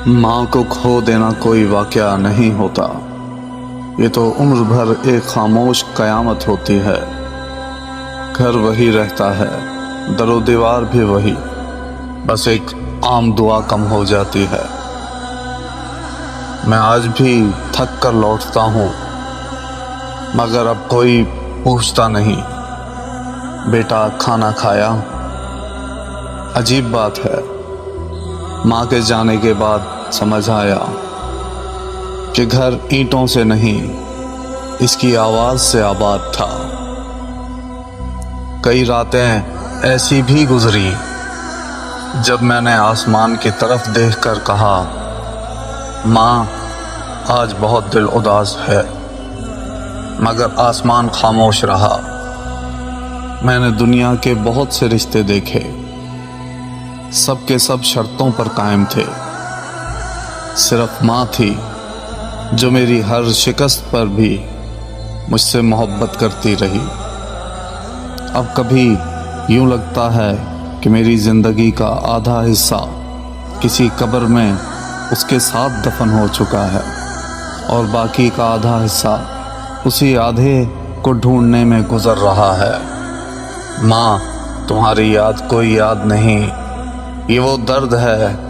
माँ को खो देना कोई वाकया नहीं होता, ये तो उम्र भर एक खामोश कयामत होती है। घर वही रहता है, दरो दीवार भी वही, बस एक आम दुआ कम हो जाती है। मैं आज भी थक कर लौटता हूँ, मगर अब कोई पूछता नहीं, बेटा खाना खाया। अजीब बात है, माँ के जाने के बाद समझ आया कि घर ईंटों से नहीं, इसकी आवाज से आबाद था। कई रातें ऐसी भी गुजरी जब मैंने आसमान की तरफ देखकर कहा, माँ आज बहुत दिल उदास है, मगर आसमान खामोश रहा। मैंने दुनिया के बहुत से रिश्ते देखे, सब के सब शर्तों पर कायम थे। सिर्फ माँ थी जो मेरी हर शिकस्त पर भी मुझसे मोहब्बत करती रही। अब कभी यूं लगता है कि मेरी जिंदगी का आधा हिस्सा किसी कब्र में उसके साथ दफन हो चुका है, और बाकी का आधा हिस्सा उसी आधे को ढूंढने में गुजर रहा है। माँ, तुम्हारी याद कोई याद नहीं, ये वो दर्द है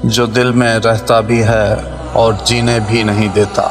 जो दिल में रहता भी है और जीने भी नहीं देता।